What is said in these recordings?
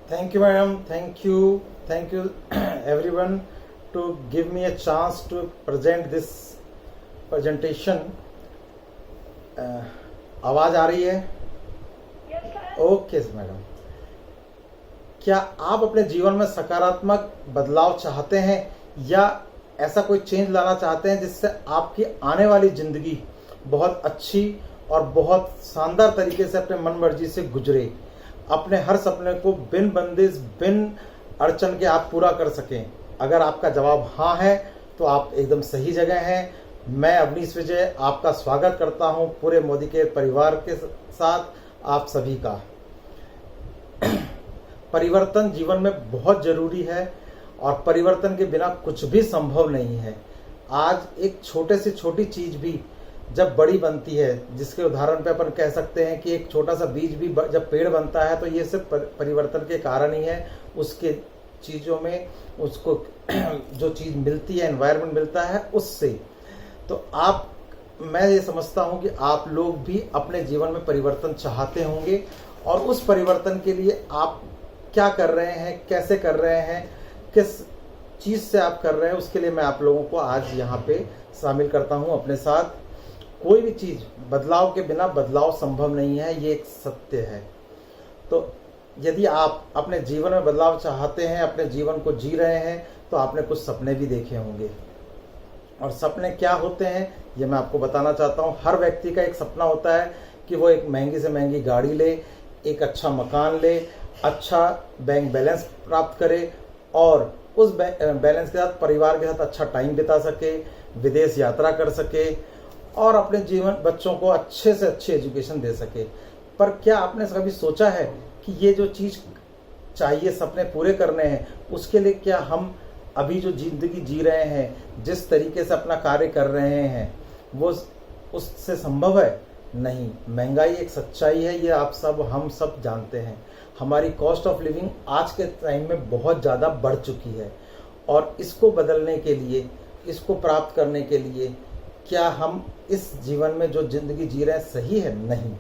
Thank you, madam. Thank you, everyone, to give me a chance to present this presentation. आवाज आ रही है? Okay madam. क्या आप अपने जीवन में सकारात्मक बदलाव चाहते हैं या ऐसा कोई चेंज लाना चाहते हैं जिससे आपकी आने वाली जिंदगी बहुत अच्छी और बहुत शानदार तरीके से अपने मन मर्जी से गुजरे, अपने हर सपने को बिन बंदिश बिन अड़चन के आप पूरा कर सकें? अगर आपका जवाब हाँ है तो आप एकदम सही जगह हैं। मैं अवनीश विजय आपका स्वागत करता हूं पूरे मोदी के परिवार के साथ आप सभी का। परिवर्तन जीवन में बहुत जरूरी है और परिवर्तन के बिना कुछ भी संभव नहीं है। आज एक छोटे से छोटी चीज भी जब बड़ी बनती है, जिसके उदाहरण पे अपन कह सकते हैं कि एक छोटा सा बीज भी जब पेड़ बनता है तो ये सिर्फ परिवर्तन के कारण ही है। उसके चीज़ों में उसको जो चीज़ मिलती है, एनवायरनमेंट मिलता है उससे। तो मैं ये समझता हूँ कि आप लोग भी अपने जीवन में परिवर्तन चाहते होंगे और उस परिवर्तन के लिए आप क्या कर रहे हैं, कैसे कर रहे हैं, किस चीज़ से आप कर रहे हैं, उसके लिए मैं आप लोगों को आज यहाँ पे शामिल करता हूँ अपने साथ। कोई भी चीज़ बदलाव के बिना बदलाव संभव नहीं है, ये एक सत्य है। तो यदि आप अपने जीवन में बदलाव चाहते हैं, अपने जीवन को जी रहे हैं, तो आपने कुछ सपने भी देखे होंगे। और सपने क्या होते हैं ये मैं आपको बताना चाहता हूँ। हर व्यक्ति का एक सपना होता है कि वो एक महंगी से महंगी गाड़ी ले, एक अच्छा मकान ले, अच्छा बैंक बैलेंस प्राप्त करे और उस बैलेंस के साथ परिवार के साथ अच्छा टाइम बिता सके, विदेश यात्रा कर सके और अपने जीवन बच्चों को अच्छे से अच्छी एजुकेशन दे सके। पर क्या आपने कभी सोचा है कि ये जो चीज़ चाहिए, सपने पूरे करने हैं, उसके लिए क्या हम अभी जो जिंदगी जी रहे हैं, जिस तरीके से अपना कार्य कर रहे हैं, वो उससे संभव है? नहीं। महंगाई एक सच्चाई है, ये हम सब जानते हैं। हमारी कॉस्ट ऑफ लिविंग आज के टाइम में बहुत ज़्यादा बढ़ चुकी है और इसको बदलने के लिए, इसको प्राप्त करने के लिए क्या हम इस जीवन में जो जिंदगी जी रहे हैं सही है? नहीं।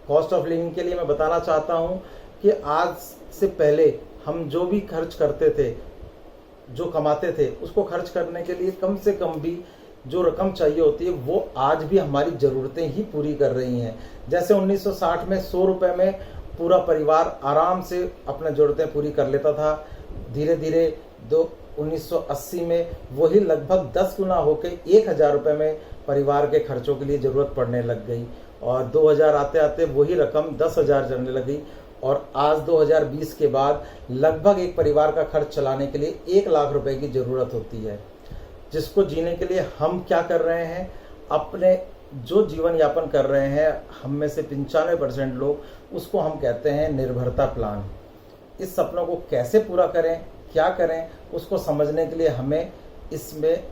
कॉस्ट ऑफ लिविंग के लिए मैं बताना चाहता हूँ कि आज से पहले हम जो भी खर्च करते थे, जो कमाते थे, उसको खर्च करने के लिए कम से कम भी जो रकम चाहिए होती है वो आज भी हमारी ज़रूरतें ही पूरी कर रही हैं। जैसे 1960 में 100 रुपये में पूरा परिवार आराम से अपनी ज़रूरतें पूरी कर लेता था। धीरे धीरे 1980 में वही लगभग 10 गुना होकर 1000 रुपये में परिवार के खर्चों के लिए ज़रूरत पड़ने लग गई और 2000 आते आते वही रकम 10,000 चलने लगी और आज 2020 के बाद लगभग एक परिवार का खर्च चलाने के लिए 1 लाख रुपए की ज़रूरत होती है, जिसको जीने के लिए हम क्या कर रहे हैं? अपने जो जीवन यापन कर रहे हैं, हम में से 95% लोग, उसको हम कहते हैं निर्भरता प्लान। इस सपनों को कैसे पूरा करें, क्या करें, उसको समझने के लिए हमें इसमें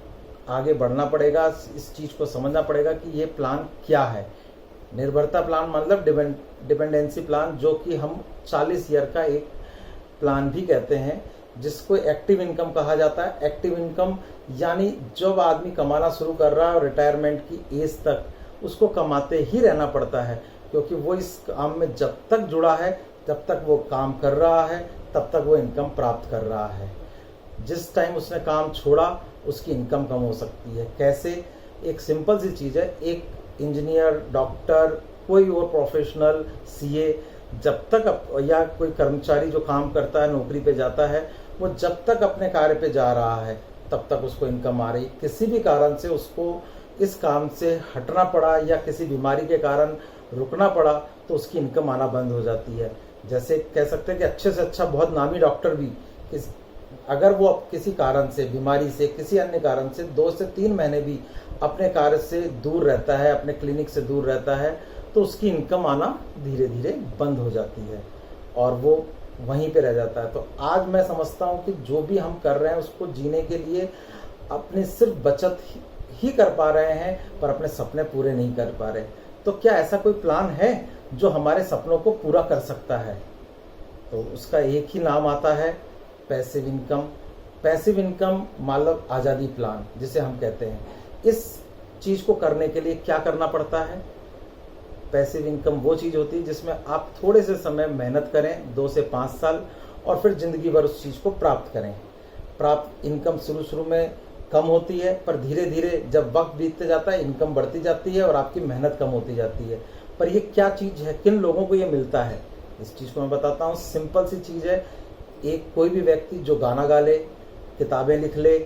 आगे बढ़ना पड़ेगा। इस चीज़ को समझना पड़ेगा कि ये प्लान क्या है। निर्भरता प्लान मतलब डिपेंडेंसी प्लान, जो कि हम 40 ईयर का एक प्लान भी कहते हैं, जिसको एक्टिव इनकम कहा जाता है। एक्टिव इनकम यानी जब आदमी कमाना शुरू कर रहा है और रिटायरमेंट की एज तक उसको कमाते ही रहना पड़ता है, क्योंकि वो इस काम में जब तक जुड़ा है, जब तक वो काम कर रहा है, तब तक वो इनकम प्राप्त कर रहा है। जिस टाइम उसने काम छोड़ा उसकी इनकम कम हो सकती है। कैसे? एक सिंपल सी चीज़ है। एक इंजीनियर, डॉक्टर, कोई और प्रोफेशनल, सीए, जब तक या कोई कर्मचारी जो काम करता है, नौकरी पे जाता है, वो जब तक अपने कार्य पे जा रहा है तब तक उसको इनकम आ रही। किसी भी कारण से उसको इस काम से हटना पड़ा या किसी बीमारी के कारण रुकना पड़ा तो उसकी इनकम आना बंद हो जाती है। जैसे कह सकते हैं कि अच्छे से अच्छा बहुत नामी डॉक्टर भी अगर वो किसी कारण से, बीमारी से, किसी अन्य कारण से 2 से 3 महीने भी अपने कार्य से दूर रहता है, अपने क्लिनिक से दूर रहता है, तो उसकी इनकम आना धीरे धीरे बंद हो जाती है और वो वहीं पे रह जाता है। तो आज मैं समझता हूँ कि जो भी हम कर रहे हैं उसको जीने के लिए अपनी सिर्फ बचत ही कर पा रहे हैं, पर अपने सपने पूरे नहीं कर पा रहे। तो क्या ऐसा कोई प्लान है जो हमारे सपनों को पूरा कर सकता है? तो उसका एक ही नाम आता है, पैसिव इनकम। पैसिव इनकम मतलब आज़ादी प्लान जिसे हम कहते हैं। इस चीज़ को करने के लिए क्या करना पड़ता है? पैसिव इनकम वो चीज़ होती है जिसमें आप थोड़े से समय मेहनत करें, 2 से 5 साल, और फिर ज़िंदगी भर उस चीज़ को प्राप्त करें। प्राप्त इनकम शुरू में कम होती है, पर धीरे धीरे जब वक्त बीतते जाता है इनकम बढ़ती जाती है और आपकी मेहनत कम होती जाती है। पर ये क्या चीज़ है, किन लोगों को ये मिलता है, इस चीज़ को मैं बताता हूँ। सिंपल सी चीज़ है, एक कोई भी व्यक्ति जो गाना गा ले, किताबें लिख ले,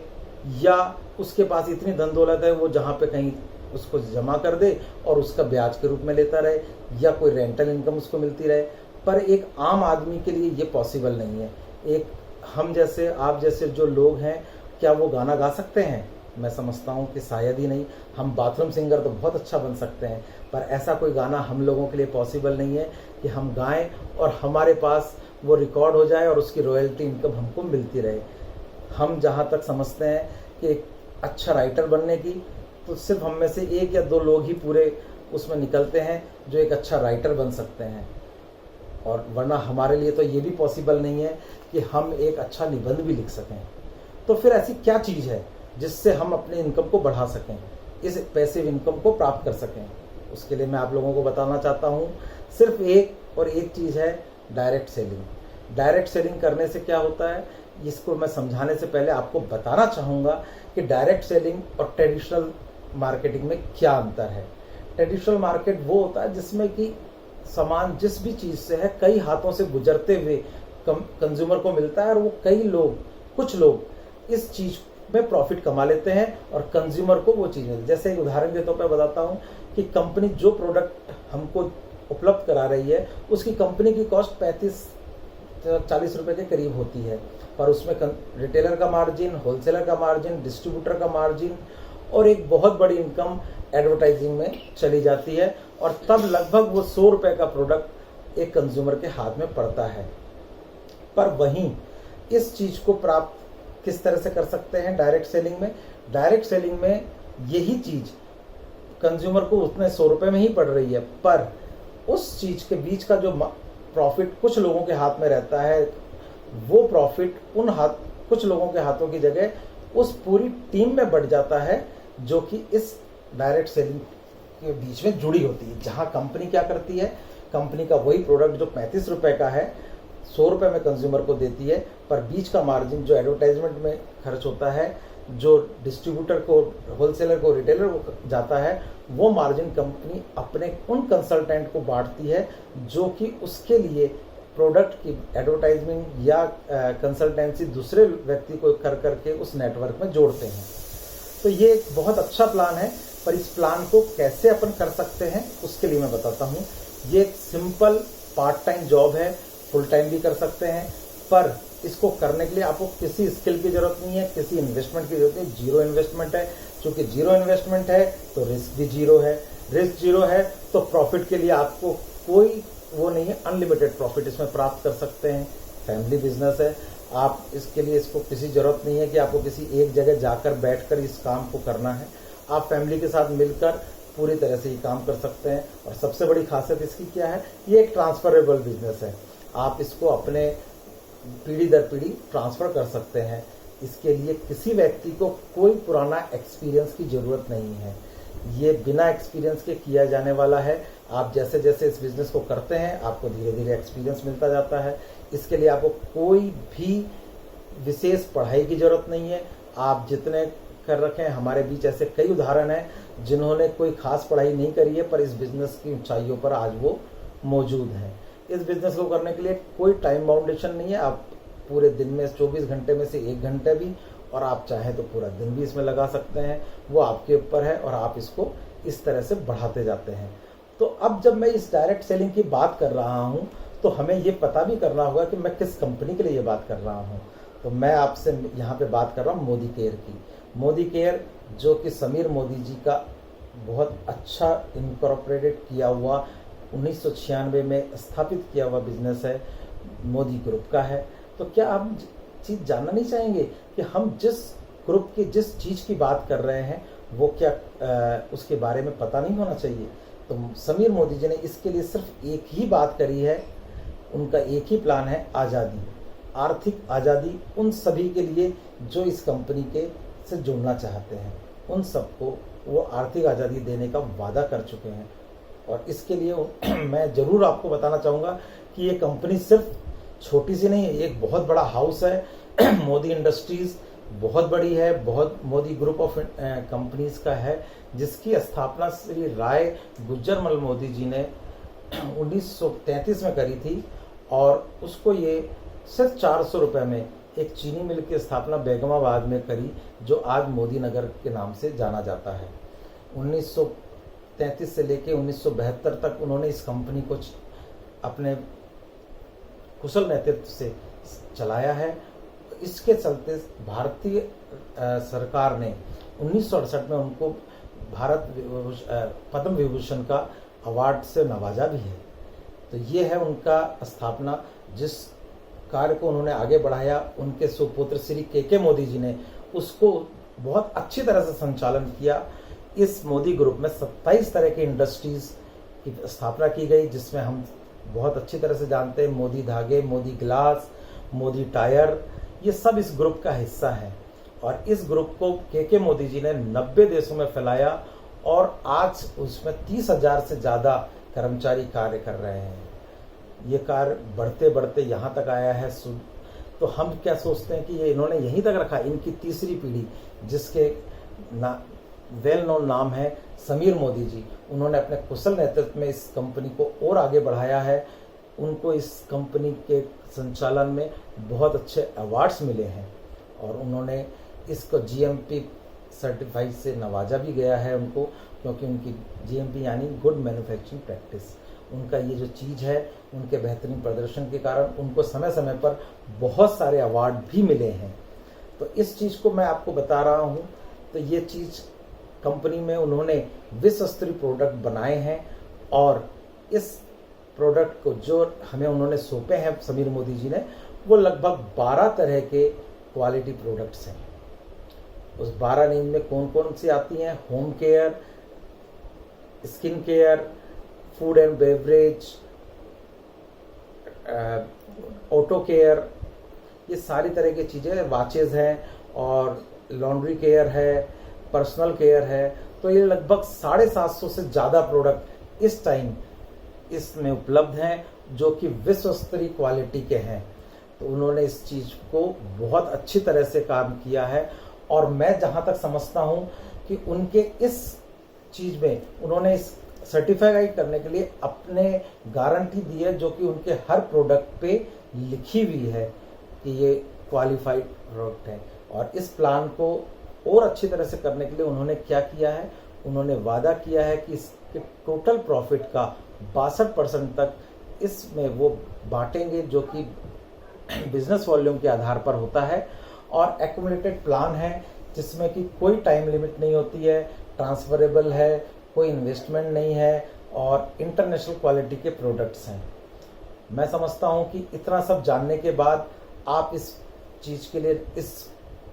या उसके पास इतनी धन दौलत है वो जहाँ पे कहीं उसको जमा कर दे और उसका ब्याज के रूप में लेता रहे, या कोई रेंटल इनकम उसको मिलती रहे। पर एक आम आदमी के लिए ये पॉसिबल नहीं है। एक हम जैसे, आप जैसे जो लोग हैं, क्या वो गाना गा सकते हैं? मैं समझता हूँ कि शायद ही नहीं। हम बाथरूम सिंगर तो बहुत अच्छा बन सकते हैं, पर ऐसा कोई गाना हम लोगों के लिए पॉसिबल नहीं है कि हम गाएं और हमारे पास वो रिकॉर्ड हो जाए और उसकी रॉयल्टी इनकम हमको मिलती रहे। हम जहाँ तक समझते हैं कि एक अच्छा राइटर बनने की, तो सिर्फ हम में से 1 या 2 लोग ही पूरे उसमें निकलते हैं जो एक अच्छा राइटर बन सकते हैं, और वरना हमारे लिए तो ये भी पॉसिबल नहीं है कि हम एक अच्छा निबंध भी लिख सकें। तो फिर ऐसी क्या चीज़ है जिससे हम अपने इनकम को बढ़ा सकें, इस पैसिव इनकम को प्राप्त कर सकें? उसके लिए मैं आप लोगों को बताना चाहता हूँ, सिर्फ एक चीज़ है, डायरेक्ट सेलिंग। डायरेक्ट सेलिंग करने से क्या होता है, इसको मैं समझाने से पहले आपको बताना चाहूँगा कि डायरेक्ट सेलिंग और ट्रेडिशनल मार्केटिंग में क्या अंतर है। ट्रेडिशनल मार्केट वो होता है जिसमें कि सामान जिस भी चीज़ से है कई हाथों से गुजरते हुए कंज्यूमर को मिलता है, और वो कुछ लोग इस चीज़ में प्रॉफिट कमा लेते हैं और कंज्यूमर को वो चीज़ मिलती है। जैसे एक उदाहरण के तौर पर बताता हूँ कि कंपनी जो प्रोडक्ट हमको उपलब्ध करा रही है उसकी कंपनी की कॉस्ट 35-40 रुपए के करीब होती है, पर उसमें रिटेलर का मार्जिन, होलसेलर का मार्जिन, डिस्ट्रीब्यूटर का मार्जिन और एक बहुत बड़ी इनकम एडवर्टाइजिंग में चली जाती है, और तब लगभग वो 100 रुपए का प्रोडक्ट एक कंज्यूमर के हाथ में पड़ता है। पर वहीं इस चीज़ को प्राप्त किस तरह से कर सकते हैं डायरेक्ट सेलिंग में? डायरेक्ट सेलिंग में यही चीज़ कंज्यूमर को उतने 100 रुपए में ही पड़ रही है, पर उस चीज़ के बीच का जो प्रॉफिट कुछ लोगों के हाथ में रहता है, वो प्रॉफिट कुछ लोगों के हाथों की जगह उस पूरी टीम में बढ़ जाता है जो कि इस डायरेक्ट सेलिंग के बीच में जुड़ी होती है। जहां कंपनी क्या करती है, कंपनी का वही प्रोडक्ट जो 35 रुपए का है 100 रुपए में कंज्यूमर को देती है, पर बीच का मार्जिन जो एडवर्टाइजमेंट में खर्च होता है, जो डिस्ट्रीब्यूटर को, होलसेलर को, रिटेलर को जाता है, वो मार्जिन कंपनी अपने उन कंसल्टेंट को बांटती है जो कि उसके लिए प्रोडक्ट की एडवर्टाइजमेंट या कंसल्टेंसी दूसरे व्यक्ति को कर करके उस नेटवर्क में जोड़ते हैं। तो ये एक बहुत अच्छा प्लान है, पर इस प्लान को कैसे अपन कर सकते हैं उसके लिए मैं बताता हूँ। ये एक सिंपल पार्ट टाइम जॉब है, फुल टाइम भी कर सकते हैं, पर इसको करने के लिए आपको किसी स्किल की जरूरत नहीं है, किसी इन्वेस्टमेंट की जरूरत नहीं, जीरो इन्वेस्टमेंट है। चूंकि जीरो इन्वेस्टमेंट है तो रिस्क भी जीरो है, रिस्क जीरो है तो प्रॉफिट के लिए आपको कोई वो नहीं है, अनलिमिटेड प्रॉफिट इसमें प्राप्त कर सकते हैं। फैमिली बिजनेस है, आप इसके लिए इसको किसी जरूरत नहीं है कि आपको किसी एक जगह जाकर बैठकर इस काम को करना है। आप फैमिली के साथ मिलकर पूरी तरह से ये काम कर सकते हैं। और सबसे बड़ी खासियत इसकी क्या है, ये एक ट्रांसफरेबल बिजनेस है, आप इसको अपने पीढ़ी दर पीढ़ी ट्रांसफर कर सकते हैं। इसके लिए किसी व्यक्ति को कोई पुराना एक्सपीरियंस की जरूरत नहीं है, ये बिना एक्सपीरियंस के किया जाने वाला है। आप जैसे जैसे इस बिजनेस को करते हैं आपको धीरे धीरे एक्सपीरियंस मिलता जाता है। इसके लिए आपको कोई भी विशेष पढ़ाई की जरूरत नहीं है। आप जितने कर रखे हैं, हमारे बीच ऐसे कई उदाहरण हैं जिन्होंने कोई खास पढ़ाई नहीं करी है, पर इस बिजनेस की ऊंचाइयों पर आज वो मौजूद हैं। इस बिजनेस को करने के लिए कोई टाइम बाउंडेशन नहीं है, आप पूरे दिन में 24 घंटे में से 1 घंटे भी, और आप चाहें तो पूरा दिन भी इसमें लगा सकते हैं, वो आपके ऊपर है, और आप इसको इस तरह से बढ़ाते जाते हैं। तो अब जब मैं इस डायरेक्ट सेलिंग की बात कर रहा हूँ तो हमें ये पता भी करना होगा कि मैं किस कंपनी के लिए ये बात कर रहा हूँ। तो मैं आपसे यहाँ पे बात कर रहा हूँ मोदी केयर की। मोदी केयर जो कि समीर मोदी जी का बहुत अच्छा इनकॉर्पोरेटेड किया हुआ 1996 में स्थापित किया हुआ बिजनेस है, मोदी ग्रुप का है। तो क्या हम चीज़ जानना नहीं चाहेंगे कि हम जिस ग्रुप की जिस चीज़ की बात कर रहे हैं वो क्या उसके बारे में पता नहीं होना चाहिए? तो समीर मोदी जी ने इसके लिए सिर्फ एक ही बात करी है, उनका एक ही प्लान है, आज़ादी, आर्थिक आज़ादी उन सभी के लिए जो इस कंपनी के से जुड़ना चाहते हैं, उन सबको वो आर्थिक आज़ादी देने का वादा कर चुके हैं। और इसके लिए मैं ज़रूर आपको बताना चाहूँगा कि ये कंपनी सिर्फ छोटी सी नहीं, एक बहुत बड़ा हाउस है। मोदी इंडस्ट्रीज बहुत बड़ी है, बहुत मोदी ग्रुप ऑफ कंपनीज का है, जिसकी स्थापना श्री राय गुज्जरमल मोदी जी ने 1933 में करी थी। और उसको ये सिर्फ 400 रुपये में एक चीनी मिल की स्थापना बेगमाबाद में करी, जो आज मोदी नगर के नाम से जाना जाता है। 1933 से लेके 1972 तक उन्होंने इस कंपनी को अपने कुशल नेतृत्व से चलाया है। इसके चलते भारतीय सरकार ने 1968 में उनको पद्म विभूषण का अवार्ड से नवाजा भी है। तो ये है उनका स्थापना, जिस कार्य को उन्होंने आगे बढ़ाया, उनके सुपुत्र श्री के मोदी जी ने उसको बहुत अच्छी तरह से संचालन किया। इस मोदी ग्रुप में 27 तरह की इंडस्ट्रीज की स्थापना की गई, जिसमें हम बहुत अच्छी तरह से जानते हैं मोदी धागे, मोदी ग्लास, मोदी टायर, ये सब इस ग्रुप का हिस्सा है। और इस ग्रुप को के मोदी जी ने 90 देशों में फैलाया और आज उसमें 30,000 से ज़्यादा कर्मचारी कार्य कर रहे हैं। ये कार्य बढ़ते बढ़ते यहाँ तक आया है। तो हम क्या सोचते हैं कि ये इन्होंने यहीं तक रखा। इनकी तीसरी पीढ़ी, जिसके वेल नोन नाम है समीर मोदी जी, उन्होंने अपने कुशल नेतृत्व में इस कंपनी को और आगे बढ़ाया है। उनको इस कंपनी के संचालन में बहुत अच्छे अवार्ड्स मिले हैं और उन्होंने इसको जीएमपी सर्टिफाइड से नवाजा भी गया है उनको, क्योंकि उनकी जीएमपी यानी गुड मैन्युफैक्चरिंग प्रैक्टिस, उनका ये जो चीज़ है, उनके बेहतरीन प्रदर्शन के कारण उनको समय समय पर बहुत सारे अवार्ड भी मिले हैं। तो इस चीज़ को मैं आपको बता रहा हूँ। तो ये चीज़ कंपनी में उन्होंने विश्व स्तरीय प्रोडक्ट बनाए हैं और इस प्रोडक्ट को जो हमें उन्होंने सौंपे हैं समीर मोदी जी ने, वो लगभग 12 तरह के क्वालिटी प्रोडक्ट्स हैं। उस 12 रेंज में कौन कौन सी आती हैं? Home care, skin care, food and beverage, auto care, ये सारी तरह की चीज़ें, वाचेज हैं और लॉन्ड्री केयर है, पर्सनल केयर है। तो ये लगभग 750 से ज़्यादा प्रोडक्ट इस टाइम इसमें उपलब्ध हैं, जो कि विश्व स्तरीय क्वालिटी के हैं। तो उन्होंने इस चीज़ को बहुत अच्छी तरह से काम किया है। और मैं जहाँ तक समझता हूँ कि उनके इस चीज़ में उन्होंने इस सर्टिफाइड करने के लिए अपने गारंटी दी है, जो कि उनके हर प्रोडक्ट पे लिखी हुई है कि ये क्वालिफाइड प्रोडक्ट है। और इस प्लान को और अच्छी तरह से करने के लिए उन्होंने क्या किया है, उन्होंने वादा किया है कि इसके टोटल प्रॉफिट का 62% तक इसमें वो बांटेंगे, जो कि बिजनेस वॉल्यूम के आधार पर होता है। और एक्यूमुलेटेड प्लान है, जिसमें कि कोई टाइम लिमिट नहीं होती है, ट्रांसफरेबल है, कोई इन्वेस्टमेंट नहीं है और इंटरनेशनल क्वालिटी के प्रोडक्ट्स हैं। मैं समझता हूं कि इतना सब जानने के बाद आप इस चीज़ के लिए, इस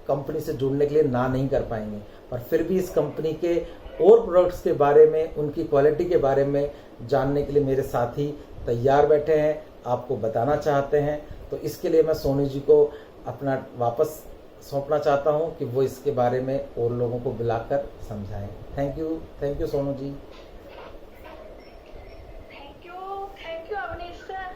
कंपनी से जुड़ने के लिए ना नहीं कर पाएंगे। पर फिर भी इस कंपनी के और प्रोडक्ट्स के बारे में, उनकी क्वालिटी के बारे में जानने के लिए मेरे साथी तैयार बैठे हैं, आपको बताना चाहते हैं। तो इसके लिए मैं सोनू जी को अपना वापस सौंपना चाहता हूं कि वो इसके बारे में और लोगों को बुलाकर समझाएं। Thank you Sonu ji.